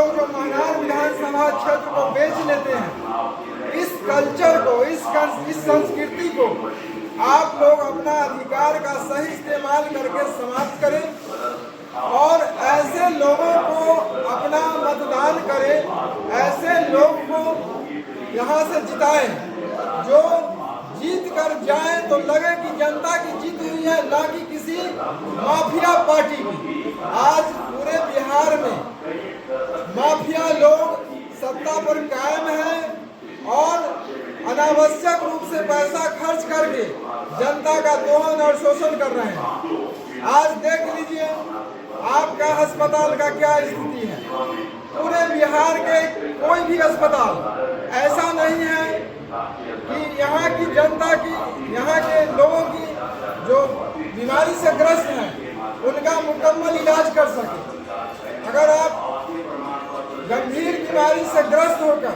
लोग जो महाराज विधानसभा क्षेत्र को बेच लेते हैं, इस कल्चर को, इस संस्कृति को आप लोग अपना अधिकार का सही इस्तेमाल करके समाप्त करें और ऐसे लोगों को अपना मतदान करें, ऐसे लोग को यहाँ से जिताएं जो जीत कर जाए तो लगे कि जनता की जीत हुई है, ना कि किसी माफिया पार्टी की। आज पूरे बिहार में माफिया लोग सत्ता पर कायम हैं और अनावश्यक रूप से पैसा खर्च करके जनता का दोहन और शोषण कर रहे हैं। आज देख लीजिए आपका अस्पताल का क्या स्थिति है। पूरे बिहार के कोई भी अस्पताल ऐसा नहीं है कि यहाँ की जनता की, यहाँ के लोगों की जो बीमारी से ग्रस्त हैं उनका मुकम्मल इलाज कर सके। अगर आप गंभीर बीमारी से ग्रस्त होकर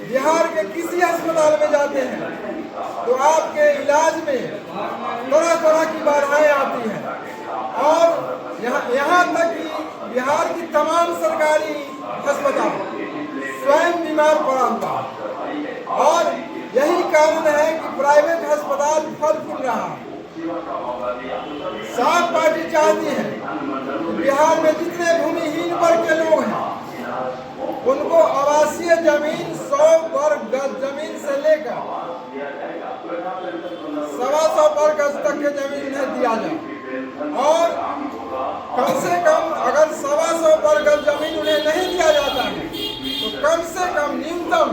बिहार के किसी अस्पताल में जाते हैं तो आपके इलाज में तरह तरह की बाधाएं आती हैं और यहाँ तक कि बिहार की तमाम सरकारी अस्पताल स्वयं बीमार पड़ा हुआ और यही कारण है कि प्राइवेट अस्पताल फल फूल रहा है। साफ पार्टी चाहती है कि बिहार में जितने भूमिहीन वर्ग के लोग हैं उनको आवासीय जमीन 100 वर्ग गज जमीन से लेकर 125 वर्ग गज तक की जमीन उन्हें दिया जाए और कम से कम अगर 125 वर्ग गज जमीन उन्हें नहीं दिया जाता है तो कम से कम न्यूनतम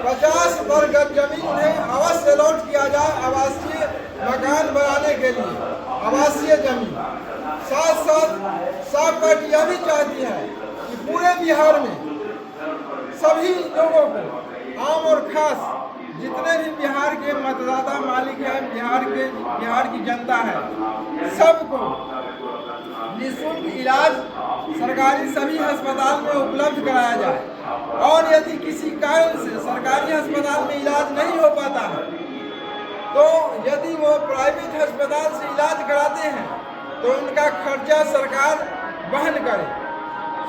50 वर्ग गज जमीन उन्हें अवश्य अलॉट किया जाए आवासीय मकान बनाने के लिए, आवासीय जमीन। साथ साथ साफ पार्टी यह भी चाहती है कि पूरे बिहार में सभी लोगों को, आम और खास जितने भी बिहार के मतदाता मालिक हैं, बिहार की जनता है, सबको निःशुल्क इलाज सरकारी सभी अस्पताल में उपलब्ध कराया जाए और यदि किसी कारण से सरकारी अस्पताल में इलाज नहीं हो पाता है तो यदि वो प्राइवेट अस्पताल से इलाज कराते हैं तो उनका खर्चा सरकार वहन करे।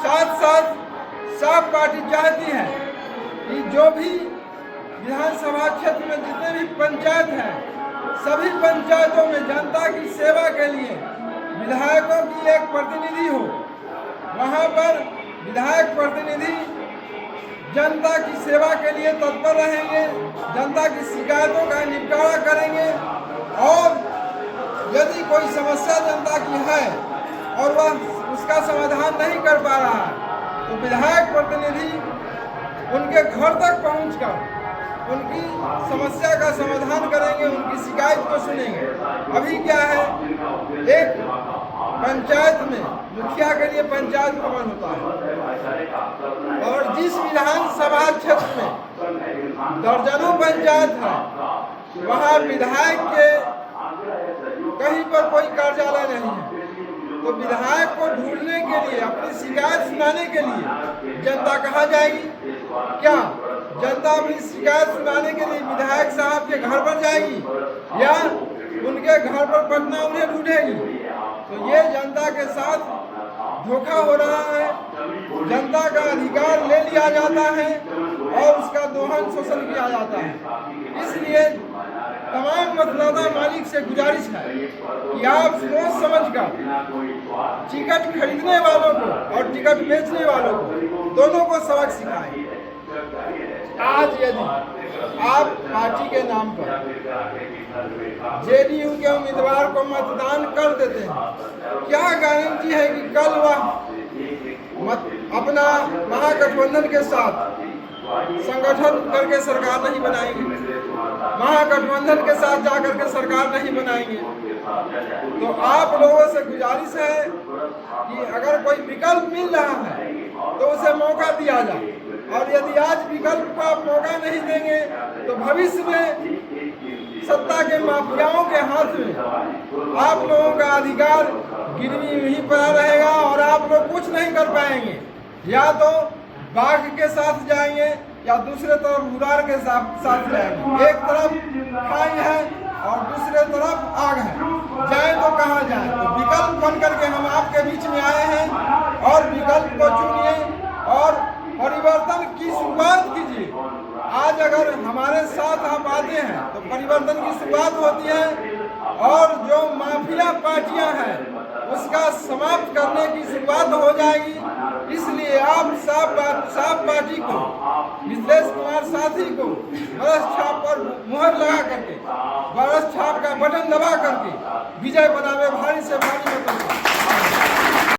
साथ साथ साफ पार्टी चाहती है कि जो भी विधानसभा क्षेत्र में जितने भी पंचायत हैं सभी पंचायतों में जनता की सेवा के लिए विधायकों की एक प्रतिनिधि हो। वहां पर विधायक प्रतिनिधि जनता की सेवा के लिए तत्पर रहेंगे, जनता की शिकायतों का निपटारा करेंगे और यदि कोई समस्या जनता की है और वह उसका समाधान नहीं कर पा रहा है तो विधायक प्रतिनिधि उनके घर तक पहुंचकर उनकी समस्या का समाधान करेंगे, उनकी शिकायत को सुनेंगे। अभी क्या है, एक पंचायत में मुखिया के लिए पंचायत भवन होता है और जिस विधानसभा क्षेत्र में दर्जनों पंचायत है वहाँ विधायक के कहीं पर कोई कार्यालय नहीं है तो विधायक को ढूंढने के लिए, अपनी शिकायत सुनाने के लिए जनता कहाँ जाएगी? क्या जनता अपनी शिकायत सुनाने के लिए विधायक साहब के घर पर जाएगी या उनके घर पर पटना उन्हें ढूंढेगी? तो ये जनता के साथ धोखा हो रहा है। जनता का अधिकार ले लिया जाता है और उसका दोहन शोषण किया जाता है। इसलिए तमाम मतदाता मालिक से गुजारिश है कि आप सोच समझकर टिकट खरीदने वालों को और टिकट बेचने वालों को दोनों को सबक सिखाएं। आज यदि आप पार्टी के नाम पर जेडीयू के उम्मीदवार को मतदान कर देते हैं, क्या गारंटी है कि कल वह अपना महागठबंधन के साथ संगठन करके सरकार नहीं बनाएंगे, महागठबंधन के साथ जाकर के सरकार नहीं बनाएंगे? तो आप लोगों से गुजारिश है कि अगर कोई विकल्प मिल रहा है तो उसे मौका दिया जाए और यदि आज विकल्प को आप मौका नहीं देंगे तो भविष्य में सत्ता के माफियाओं के हाथ में आप लोगों का अधिकार गिरवी वहीं पड़ा रहेगा और आप लोग कुछ नहीं कर पाएंगे। या तो बाघ के साथ जाएंगे या दूसरे तरफ मुरार के साथ जाएंगे। एक तरफ खाई है और दूसरे तरफ आग है, जाए तो कहाँ जाए? तो विकल्प बन करके हम आपके बीच में आए हैं और विकल्प को चुनिए परिवर्तन की शुरुआत कीजिए। आज अगर हमारे साथ आप आते हैं तो परिवर्तन की शुरुआत होती है, और जो माफिया पार्टियां हैं उसका समाप्त करने की शुरुआत हो जाएगी। इसलिए आप साफ पार्टी को, मिथिलेश कुमार साथी को बरस छाप पर मुहर लगा करके, बरस छाप का बटन दबा करके विजय बनावे भारी से भारी मतों से।